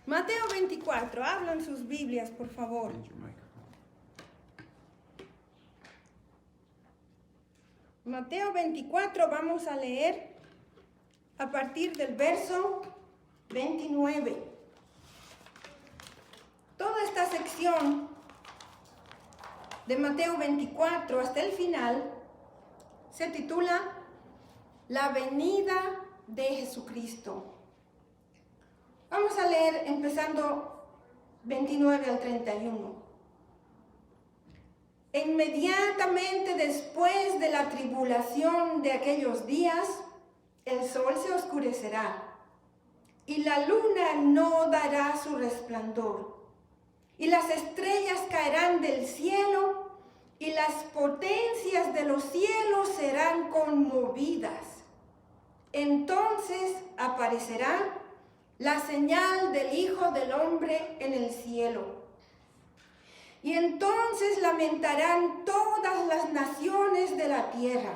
Mateo 24, hablan sus Biblias, por favor. Mateo 24, vamos a leer a partir del verso 29. Toda esta sección de Mateo 24 hasta el final se titula La venida de Jesucristo. Vamos a leer empezando 29 al 31. Inmediatamente después de la tribulación de aquellos días, el sol se oscurecerá y la luna no dará su resplandor, y las estrellas caerán del cielo y las potencias de los cielos serán conmovidas. Entonces aparecerá la señal del Hijo del Hombre en el cielo. Y entonces lamentarán todas las naciones de la tierra.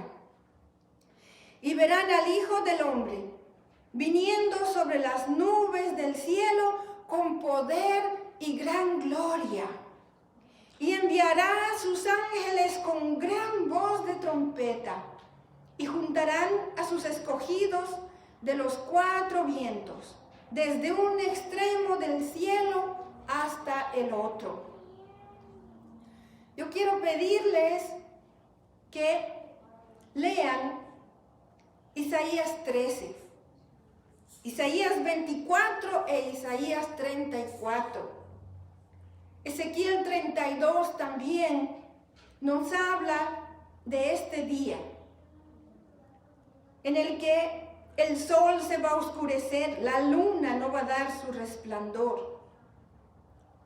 Y verán al Hijo del Hombre viniendo sobre las nubes del cielo con poder y gran gloria. Y enviará a sus ángeles con gran voz de trompeta. Y juntarán a sus escogidos de los cuatro vientos, desde un extremo del cielo hasta el otro. Yo quiero pedirles que lean Isaías 13, Isaías 24 e Isaías 34. Ezequiel 32 también nos habla de este día en el que el sol se va a oscurecer, la luna no va a dar su resplandor,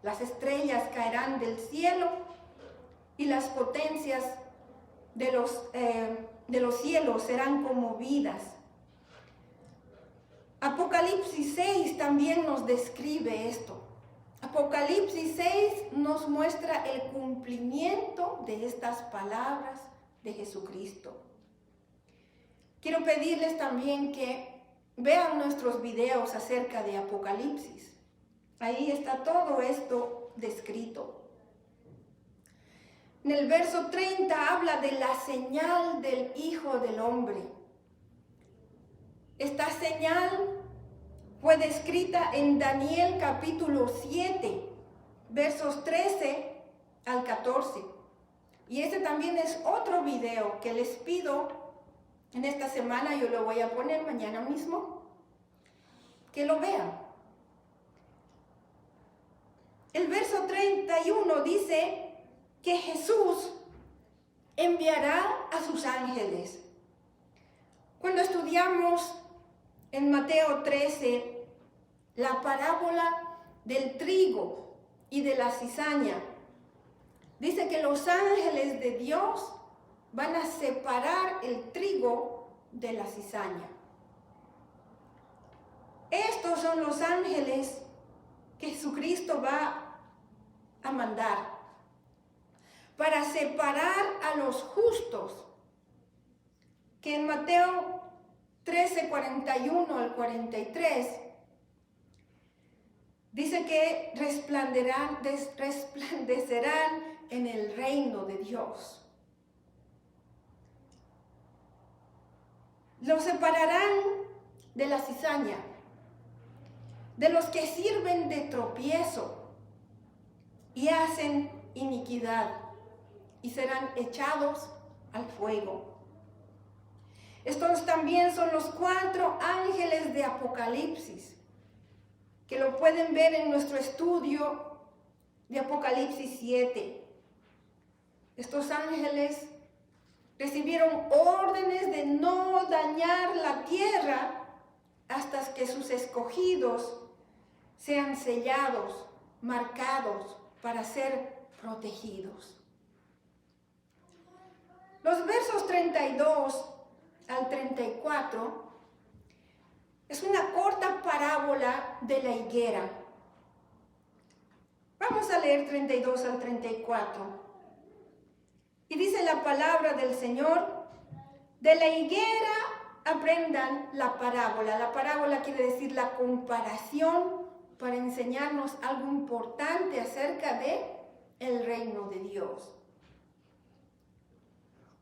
las estrellas caerán del cielo y las potencias de los cielos serán conmovidas. Apocalipsis 6 también nos describe esto. Apocalipsis 6 nos muestra el cumplimiento de estas palabras de Jesucristo. Quiero pedirles también que vean nuestros videos acerca de Apocalipsis. Ahí está todo esto descrito. En el verso 30 habla de la señal del Hijo del Hombre. Esta señal fue descrita en Daniel capítulo 7, versos 13 al 14. Y este también es otro video que les pido en esta semana, yo lo voy a poner mañana mismo, que lo vean. El verso 31 dice que Jesús enviará a sus ángeles. Cuando estudiamos en Mateo 13 la parábola del trigo y de la cizaña, dice que los ángeles de Dios van a separar el trigo de la cizaña. Estos son los ángeles que Jesucristo va a mandar para separar a los justos, que en Mateo 13, 41 al 43, dice que resplandecerán en el reino de Dios. Los separarán de la cizaña, de los que sirven de tropiezo y hacen iniquidad, y serán echados al fuego. Estos también son los 4 ángeles de Apocalipsis, que lo pueden ver en nuestro estudio de Apocalipsis 7. Estos ángeles recibieron órdenes de no dañar la tierra hasta que sus escogidos sean sellados, marcados para ser protegidos. Los versos 32 al 34 es una corta parábola de la higuera. Vamos a leer 32 al 34. Y dice la palabra del Señor: de la higuera aprendan la parábola. La parábola quiere decir la comparación para enseñarnos algo importante acerca de el reino de Dios.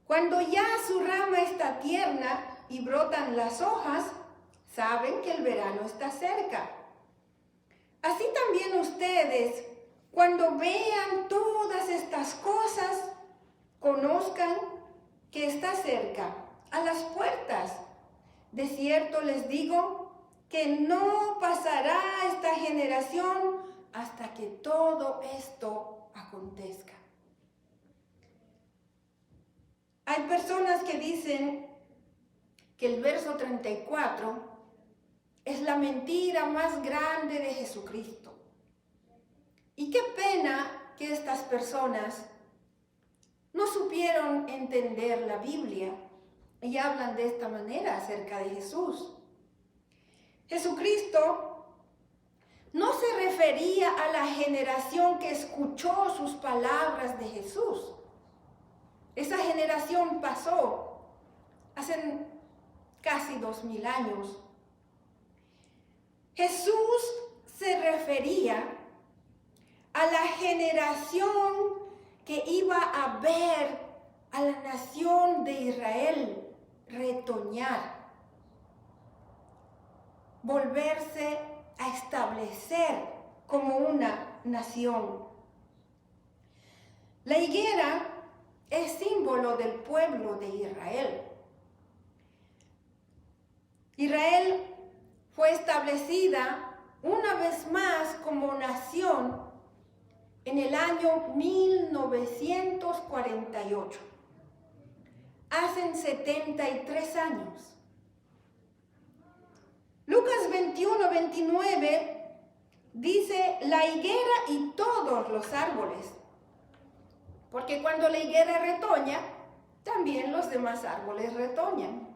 Cuando ya su rama está tierna y brotan las hojas, saben que el verano está cerca. Así también ustedes, cuando vean todas estas cosas, conozcan que está cerca, a las puertas. De cierto les digo que no pasará esta generación hasta que todo esto acontezca. Hay personas que dicen que el verso 34 es la mentira más grande de Jesucristo. Y qué pena que estas personas no supieron entender la Biblia y hablan de esta manera acerca de Jesús. Jesucristo no se refería a la generación que escuchó sus palabras de Jesús. Esa generación pasó hace casi 2000 años. Jesús se refería a la generación que iba a ver a la nación de Israel retoñar, volverse a establecer como una nación. La higuera es símbolo del pueblo de Israel. Israel fue establecida una vez más como nación en el año 1948, hace 73 años. Lucas 21-29 dice la higuera y todos los árboles, porque cuando la higuera retoña, también los demás árboles retoñan.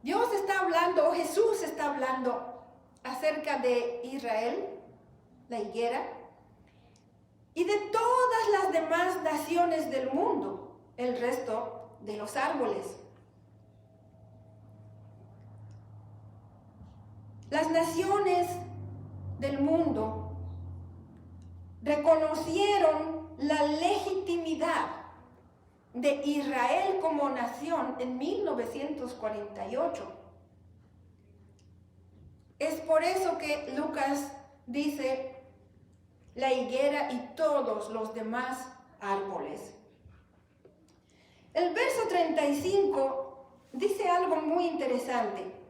Dios está hablando, Jesús está hablando acerca de Israel, la higuera, y de todas las demás naciones del mundo, el resto de los árboles. Las naciones del mundo reconocieron la legitimidad de Israel como nación en 1948. Es por eso que Lucas dice la higuera y todos los demás árboles. El verso 35 dice algo muy interesante.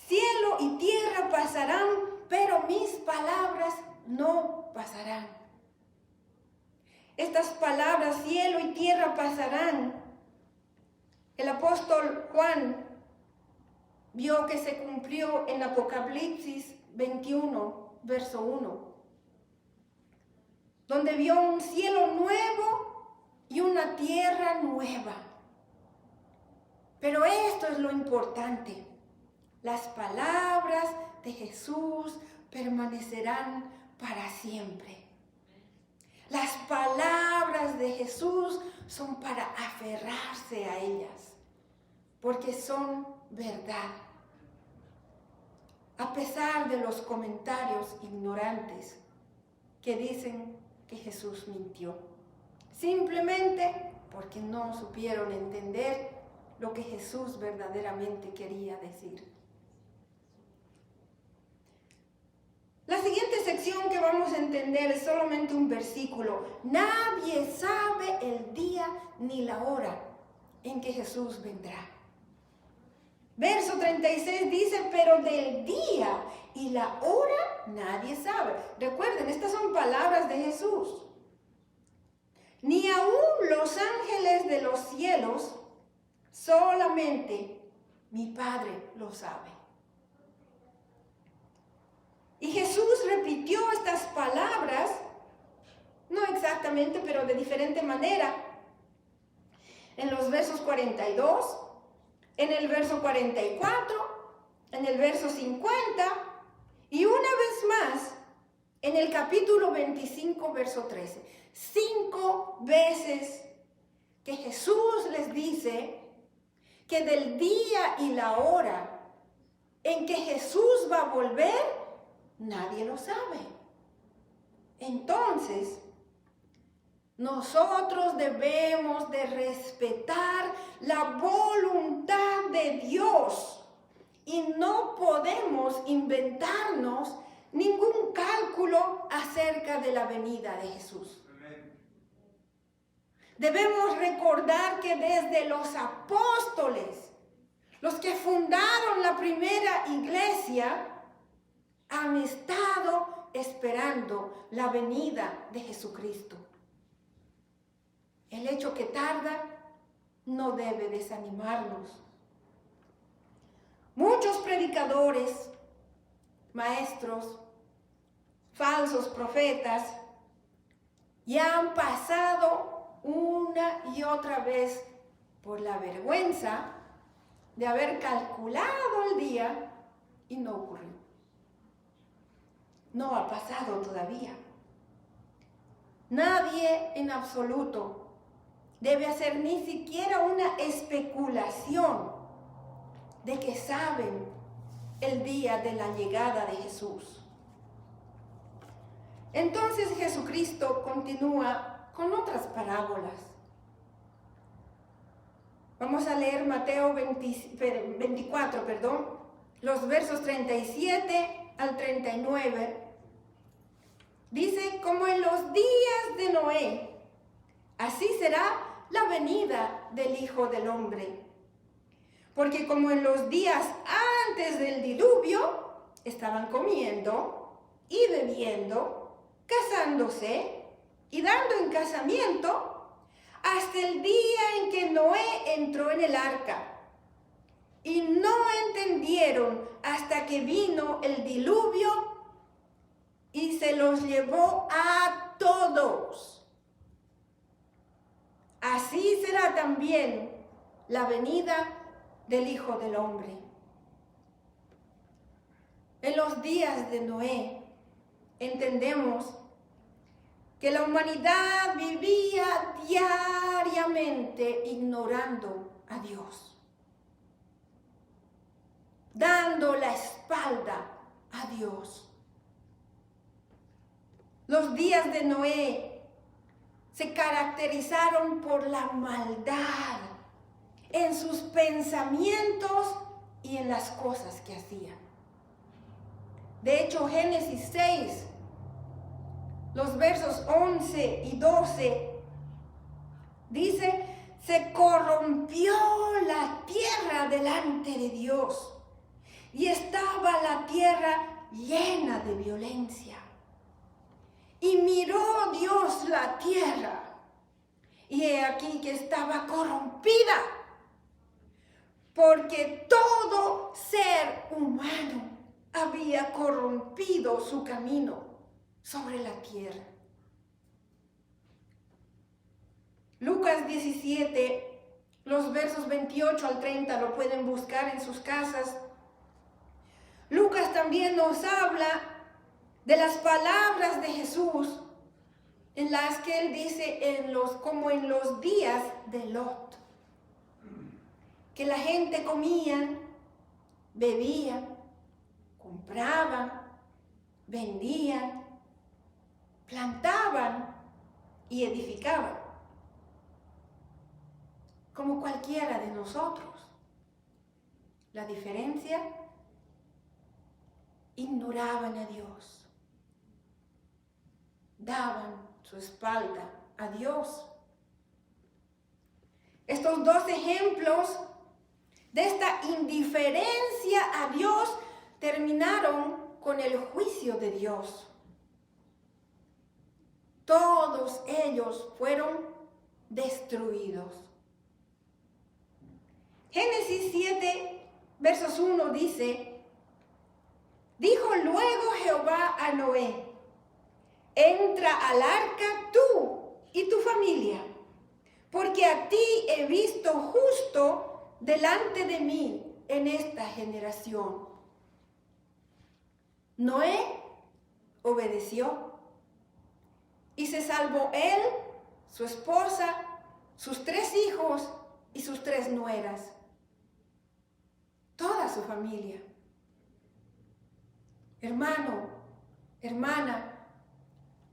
Cielo y tierra pasarán, pero mis palabras no pasarán. Estas palabras, cielo y tierra pasarán. El apóstol Juan vio que se cumplió en Apocalipsis 21, verso 1, donde vio un cielo nuevo y una tierra nueva. Pero esto es lo importante. Las palabras de Jesús permanecerán para siempre. Las palabras de Jesús son para aferrarse a ellas, porque son verdad. A pesar de los comentarios ignorantes que dicen que Jesús mintió, simplemente porque no supieron entender lo que Jesús verdaderamente quería decir. La siguiente sección que vamos a entender es solamente un versículo. Nadie sabe el día ni la hora en que Jesús vendrá. Verso 36 dice, pero del día y la hora nadie sabe. Recuerden, estas son palabras de Jesús. Ni aún los ángeles de los cielos, solamente mi Padre lo sabe. Y Jesús repitió estas palabras, no exactamente, pero de diferente manera, en los versos 42, en el verso 44, en el verso 50, y una vez más, en el capítulo 25, verso 13. 5 veces que Jesús les dice que del día y la hora en que Jesús va a volver, nadie lo sabe. Entonces, nosotros debemos de respetar la voluntad de Dios y no podemos inventarnos ningún cálculo acerca de la venida de Jesús. Debemos recordar que desde los apóstoles, los que fundaron la primera iglesia, han estado esperando la venida de Jesucristo. El hecho que tarda no debe desanimarnos. Muchos predicadores, maestros, falsos profetas, ya han pasado una y otra vez por la vergüenza de haber calculado el día y no ocurrió. No ha pasado todavía. Nadie en absoluto debe hacer ni siquiera una especulación de que saben el día de la llegada de Jesús. Entonces Jesucristo continúa con otras parábolas. Vamos a leer Mateo 24, los versos 37 al 39. Dice, como en los días de Noé, así será la venida del Hijo del Hombre. Porque como en los días antes del diluvio, estaban comiendo y bebiendo, casándose y dando en casamiento, hasta el día en que Noé entró en el arca. Y no entendieron hasta que vino el diluvio y se los llevó a todos. Así será también la venida del Hijo del Hombre. En los días de Noé entendemos que la humanidad vivía diariamente ignorando a Dios, dando la espalda a Dios. Los días de Noé se caracterizaron por la maldad en sus pensamientos y en las cosas que hacían. De hecho, Génesis 6, los versos 11 y 12, dice, se corrompió la tierra delante de Dios y estaba la tierra llena de violencia. Y miró Dios la tierra, y he aquí que estaba corrompida, porque todo ser humano había corrompido su camino sobre la tierra. Lucas 17, los versos 28 al 30, lo pueden buscar en sus casas. Lucas también nos habla de las palabras de Jesús, en las que él dice, como en los días de Lot, que la gente comían, bebían, compraban, vendían, plantaban y edificaban, como cualquiera de nosotros. La diferencia, ignoraban a Dios. Daban su espalda a Dios. Estos dos ejemplos de esta indiferencia a Dios terminaron con el juicio de Dios. Todos ellos fueron destruidos. Génesis 7, versos 1 dice, dijo luego Jehová a Noé, entra al arca tú y tu familia, porque a ti he visto justo delante de mí en esta generación. Noé obedeció y se salvó él, su esposa, sus 3 hijos y sus 3 nueras, toda su familia. hermano, hermana,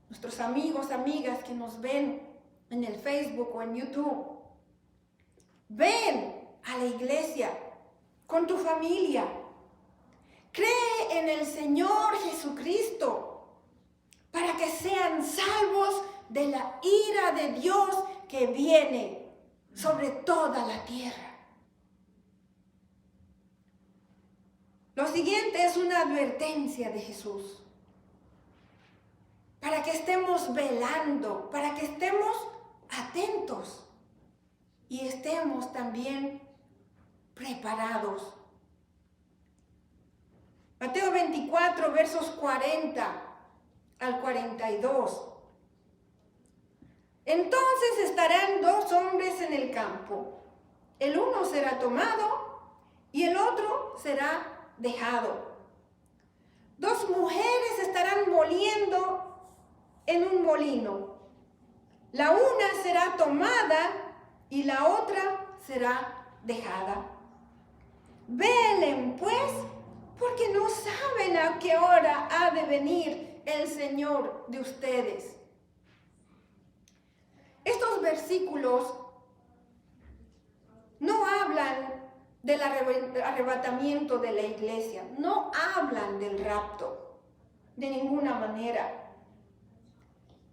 nuestros amigos, amigas que nos ven en el Facebook o en YouTube, ven a la iglesia con tu familia. Cree en el Señor Jesucristo para que sean salvos de la ira de Dios que viene sobre toda la tierra. Lo siguiente es una advertencia de Jesús. Para que estemos velando, para que estemos atentos y estemos también preparados. Mateo 24, versos 40 al 42. Entonces estarán dos hombres en el campo. El uno será tomado y el otro será dejado. Dos mujeres estarán moliendo en un molino. La una será tomada y la otra será dejada. Velen, pues, porque no saben a qué hora ha de venir el Señor de ustedes. Estos versículos no hablan del arrebatamiento de la iglesia, no hablan del rapto, de ninguna manera.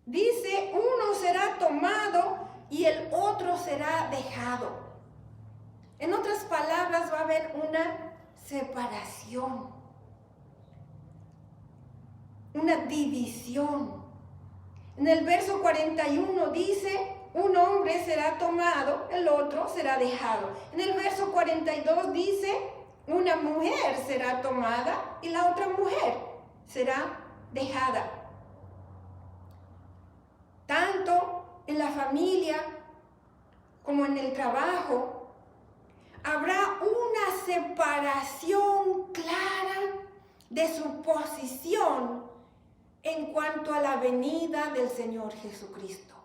Dice, uno será tomado y el otro será dejado. En otras palabras, va a haber una separación, una división. En el verso 41 dice, un hombre será tomado, el otro será dejado. En el verso 42 dice, una mujer será tomada y la otra mujer será dejada. Tanto en la familia como en el trabajo, habrá una separación clara de su posición en cuanto a la venida del Señor Jesucristo.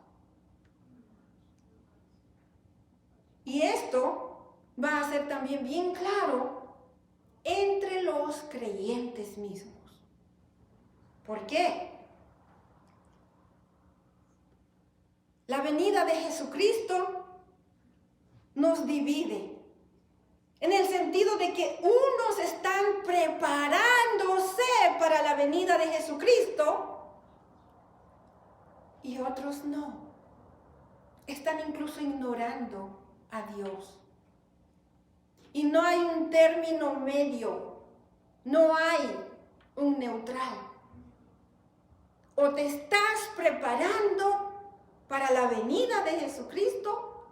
Y esto va a ser también bien claro entre los creyentes mismos. ¿Por qué? La venida de Jesucristo nos divide, en el sentido de que unos están preparándose para la venida de Jesucristo y otros no. Están incluso ignorando a Dios. Y no hay un término medio, no hay un neutral. O te estás preparando para la venida de Jesucristo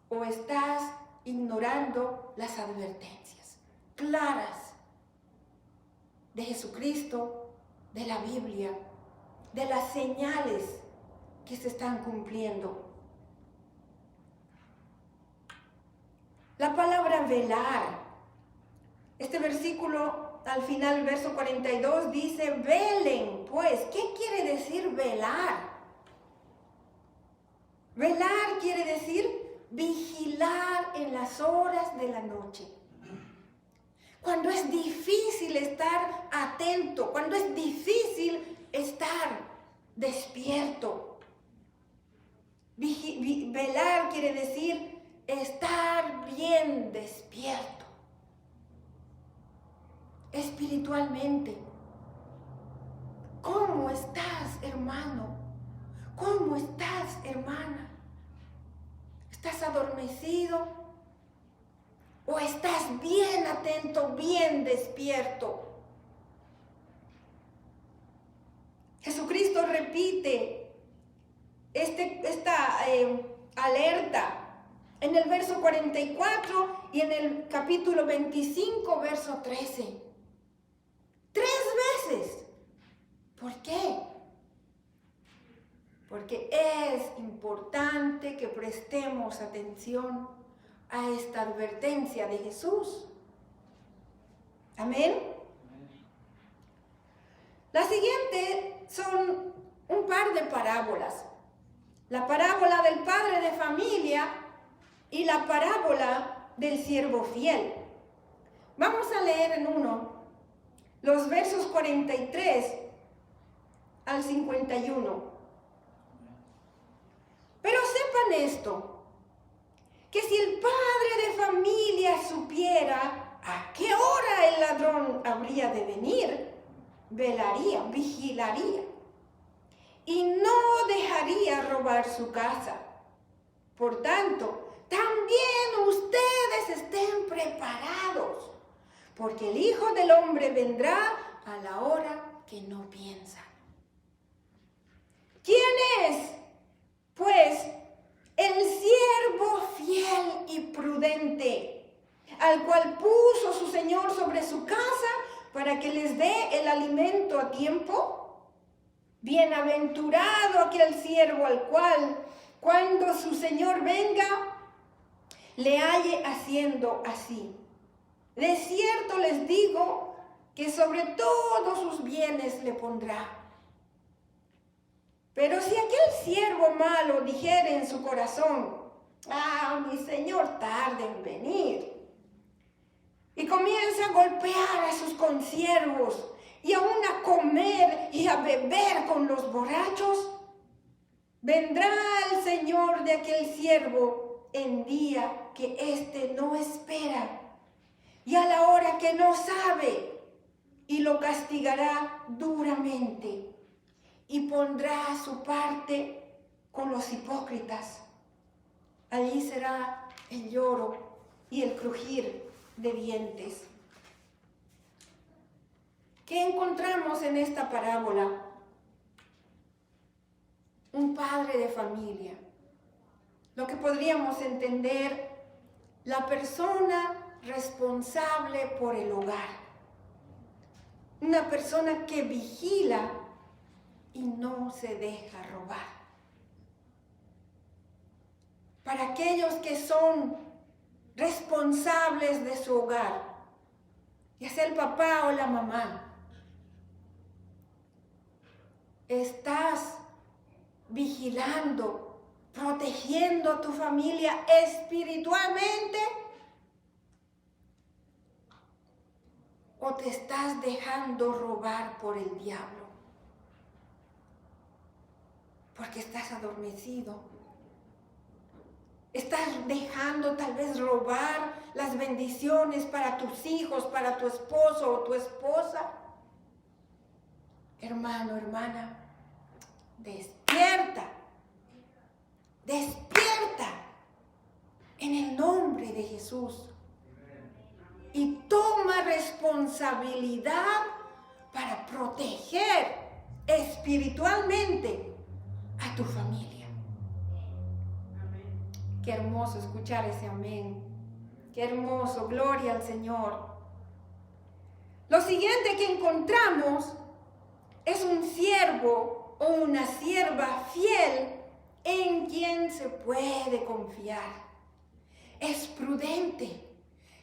o estás ignorando las advertencias claras de Jesucristo, de la Biblia, de las señales que se están cumpliendo. La palabra velar, este versículo al final, verso 42, dice, velen, pues, ¿qué quiere decir velar? Velar quiere decir vigilar en las horas de la noche. Cuando es difícil estar atento, cuando es difícil estar despierto. Velar quiere decir estar bien despierto. Espiritualmente. ¿Cómo estás, hermano? ¿Cómo estás, hermana? ¿Estás adormecido? ¿O estás bien atento, bien despierto? Jesucristo repite esta alerta en el verso 44 y en el capítulo 25, verso 13. 3 veces. ¿Por qué? Porque es importante que prestemos atención a esta advertencia de Jesús. Amén. La siguiente son un par de parábolas. La parábola del padre de familia y la parábola del siervo fiel. Vamos a leer en uno los los versos 43 al 51. Pero sepan esto, que si el padre de familia supiera a qué hora el ladrón habría de venir, velaría, vigilaría, y no dejaría robar su casa. Por tanto, también ustedes estén preparados, porque el Hijo del Hombre vendrá a la hora que no piensan. ¿Quién es, pues, el siervo fiel y prudente, al cual puso su Señor sobre su casa para que les dé el alimento a tiempo? Bienaventurado aquel siervo al cual, cuando su Señor venga, le halle haciendo así. De cierto les digo que sobre todos sus bienes le pondrá. Pero si aquel siervo malo dijere en su corazón: mi Señor tarda en venir, y comienza a golpear a sus consiervos y aún a comer y a beber con los borrachos, vendrá el Señor de aquel siervo en día que éste no espera y a la hora que no sabe, y lo castigará duramente, y pondrá su parte con los hipócritas. Allí será el lloro y el crujir de dientes. ¿Qué encontramos en esta parábola? Un padre de familia. Lo que podríamos entender, la persona responsable por el hogar. Una persona que vigila y no se deja robar. Para aquellos que son responsables de su hogar, ya sea el papá o la mamá, estás vigilando, protegiendo a tu familia espiritualmente, o te estás dejando robar por el diablo, porque estás adormecido. Estás dejando tal vez robar las bendiciones para tus hijos, para tu esposo o tu esposa. Hermano, hermana, despierta, despierta en el nombre de Jesús y toma responsabilidad para proteger espiritualmente a tu familia. Qué hermoso escuchar ese amén. Qué hermoso, gloria al Señor. Lo siguiente que encontramos es un siervo o una sierva fiel en quien se puede confiar. Es prudente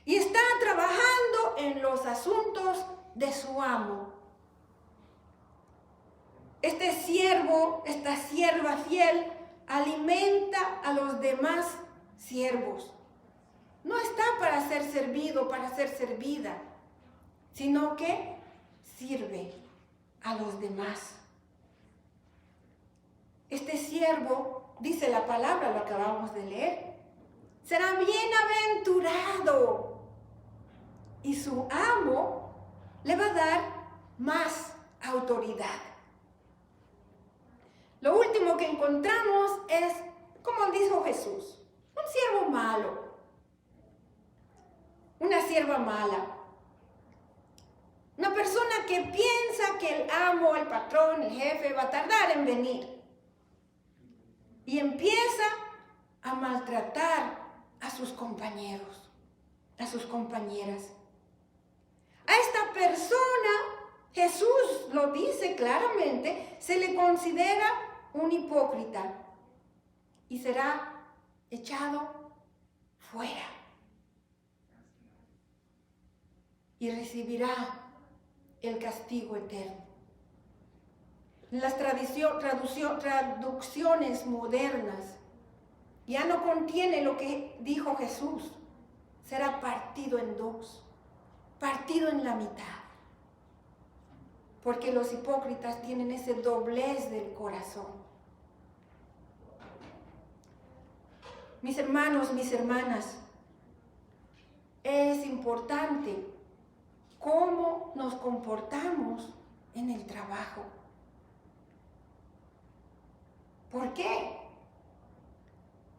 y está trabajando en los asuntos de su amo. Este siervo, esta sierva fiel, alimenta a los demás siervos. No está para ser servido, para ser servida, sino que sirve a los demás. Este siervo, dice la palabra, lo acabamos de leer, será bienaventurado y su amo le va a dar más autoridad. Lo último que encontramos es, como dijo Jesús, un siervo malo, una sierva mala, una persona que piensa que el amo, el patrón, el jefe va a tardar en venir y empieza a maltratar a sus compañeros, a sus compañeras. A esta persona, Jesús lo dice claramente, se le considera un hipócrita y será echado fuera y recibirá el castigo eterno. Las traducciones modernas ya no contiene lo que dijo Jesús. Será partido en dos, partido en la mitad. porque los hipócritas tienen ese doblez del corazón. Mis hermanos, mis hermanas, es importante cómo nos comportamos en el trabajo. ¿Por qué?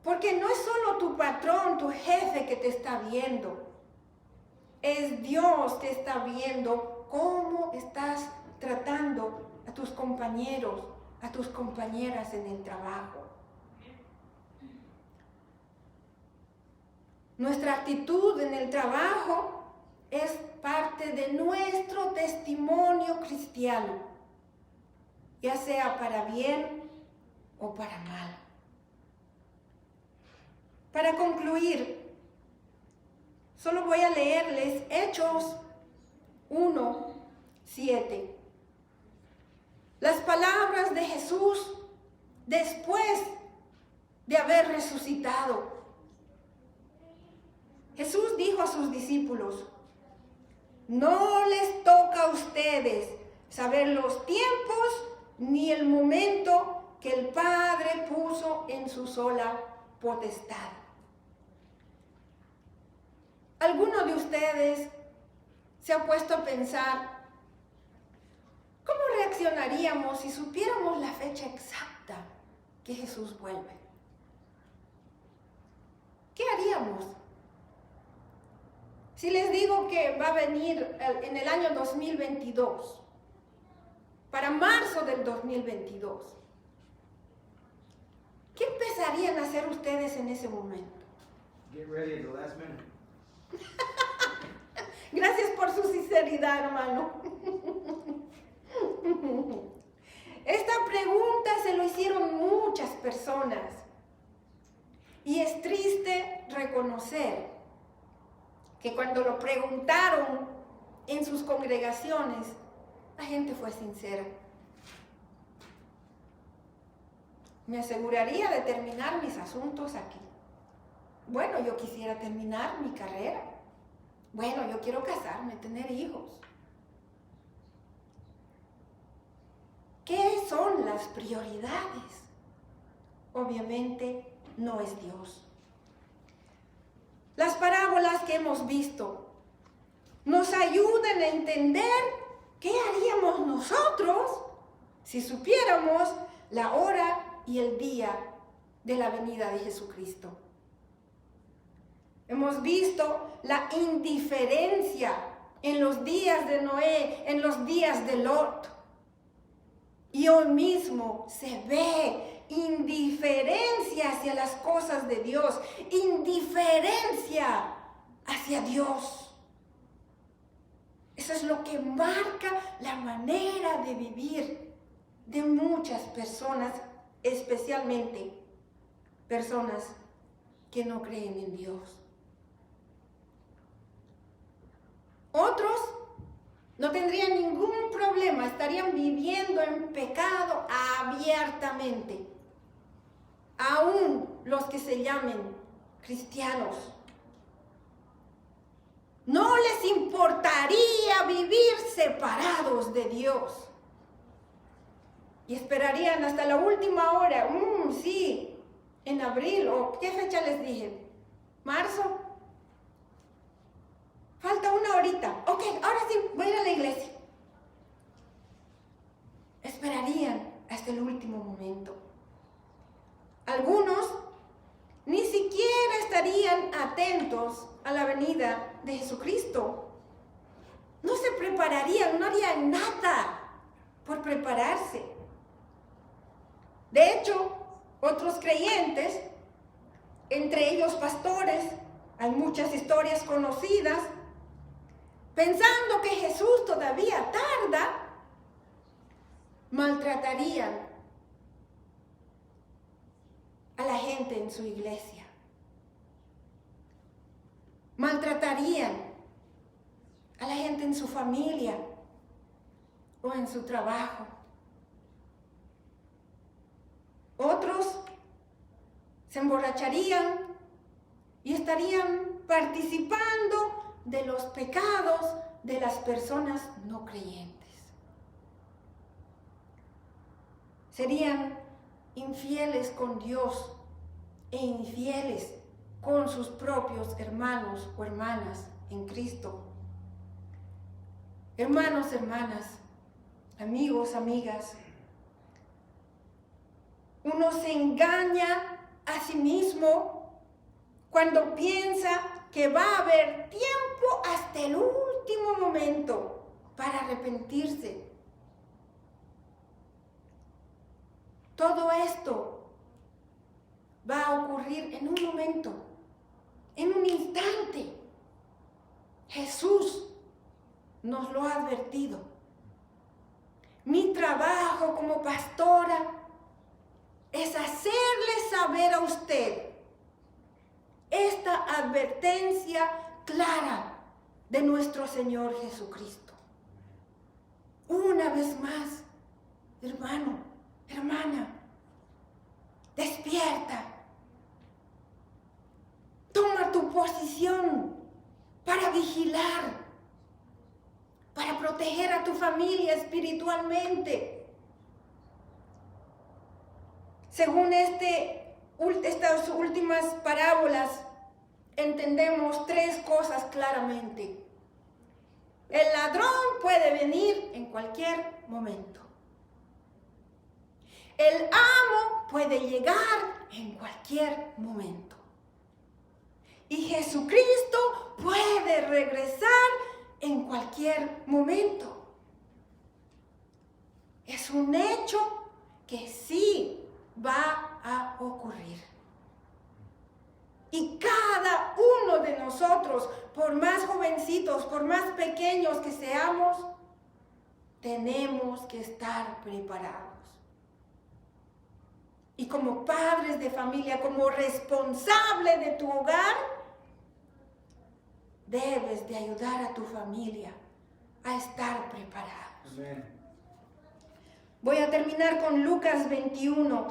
Porque no es solo tu patrón, tu jefe que te está viendo. Es Dios que está viendo cómo estás tratando a tus compañeros, a tus compañeras en el trabajo. Nuestra actitud en el trabajo es parte de nuestro testimonio cristiano, ya sea para bien o para mal. Para concluir, solo voy a leerles Hechos 1:7. Las palabras de Jesús después de haber resucitado. Jesús dijo a sus discípulos: no les toca a ustedes saber los tiempos ni el momento que el Padre puso en su sola potestad. ¿Alguno de ustedes se ha puesto a pensar cómo reaccionaríamos si supiéramos la fecha exacta que Jesús vuelve? ¿Qué haríamos? Si les digo que va a venir en el año 2022, para marzo del 2022, ¿qué empezarían a hacer ustedes en ese momento? Get ready at the last minute. Gracias por su sinceridad, hermano. Esta pregunta se lo hicieron muchas personas y es triste reconocer que cuando lo preguntaron en sus congregaciones, la gente fue sincera. Me aseguraría de terminar mis asuntos aquí. Bueno, yo quisiera terminar mi carrera. Bueno, yo quiero casarme, tener hijos. ¿Qué son las prioridades? Obviamente no es Dios. Las parábolas que hemos visto nos ayudan a entender qué haríamos nosotros si supiéramos la hora y el día de la venida de Jesucristo. Hemos visto la indiferencia en los días de Noé, en los días de Lot. Y hoy mismo se ve indiferencia hacia las cosas de Dios, indiferencia hacia Dios. Eso es lo que marca la manera de vivir de muchas personas, especialmente personas que no creen en Dios. Otros no tendrían ningún problema, estarían viviendo en pecado abiertamente. Aún los que se llamen cristianos. No les importaría vivir separados de Dios. Y esperarían hasta la última hora. Sí, en abril, o ¿qué fecha les dije? ¿Marzo? Falta una horita. Ok, ahora sí, voy a ir a la iglesia. Esperarían hasta el último momento. Algunos ni siquiera estarían atentos a la venida de Jesucristo. No se prepararían, no harían nada por prepararse. De hecho, otros creyentes, entre ellos pastores, hay muchas historias conocidas, pensando que Jesús todavía tarda, maltratarían a la gente en su iglesia. Maltratarían a la gente en su familia o en su trabajo. Otros se emborracharían y estarían participando de los pecados de las personas no creyentes. serían infieles con Dios e infieles con sus propios hermanos o hermanas en Cristo. Hermanos, hermanas, amigos, amigas, uno se engaña a sí mismo cuando piensa que va a haber tiempo hasta el último momento para arrepentirse. Todo esto va a ocurrir en un momento, en un instante. Jesús nos lo ha advertido. Mi trabajo como pastora es hacerle saber a usted esta advertencia clara de nuestro Señor Jesucristo. Una vez más, hermano, hermana, despierta. Toma tu posición para vigilar, para proteger a tu familia espiritualmente. Según estas últimas parábolas, entendemos tres cosas claramente. El ladrón puede venir en cualquier momento. El amo puede llegar en cualquier momento. Y Jesucristo puede regresar en cualquier momento. Es un hecho que sí va a ocurrir. Y cada uno de nosotros, por más jovencitos, por más pequeños que seamos, tenemos que estar preparados. Y como padres de familia, como responsable de tu hogar, debes de ayudar a tu familia a estar preparados. Amen. Voy a terminar con Lucas 21,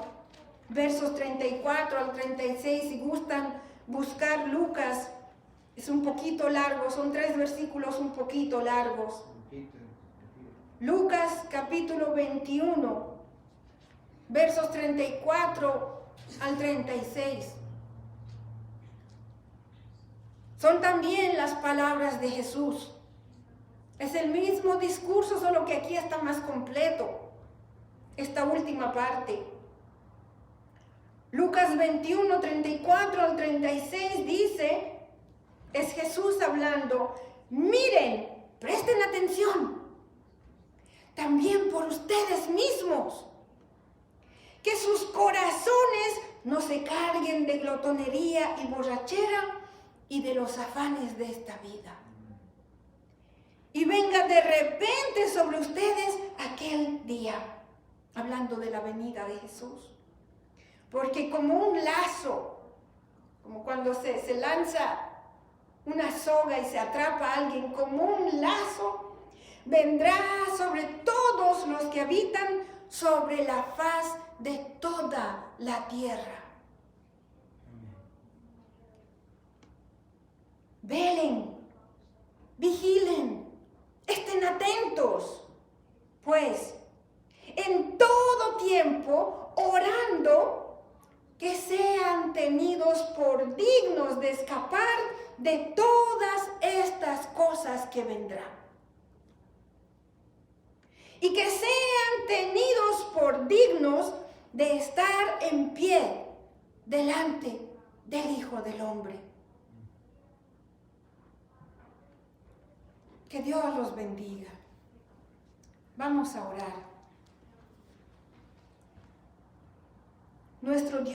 versos 34 al 36. Si gustan buscar Lucas, es un poquito largo, son 3 versículos un poquito largos. Lucas capítulo 21, versos 34 al 36. Son también las palabras de Jesús. Es el mismo discurso, solo que aquí está más completo. Esta última parte. Lucas 21, 34 al 36 dice, es Jesús hablando, miren, presten atención, también por ustedes mismos, que sus corazones no se carguen de glotonería y borrachera y de los afanes de esta vida. Y venga de repente sobre ustedes aquel día, hablando de la venida de Jesús. Porque como un lazo, como cuando se lanza una soga y se atrapa a alguien, como un lazo, vendrá sobre todos los que habitan sobre la faz de toda la tierra. Velen, vigilen, estén atentos, pues en todo tiempo orando que sean tenidos por dignos de escapar de todas estas cosas que vendrán. Y que sean tenidos por dignos de estar en pie delante del Hijo del Hombre. Que Dios los bendiga. Vamos a orar. Nuestro Dios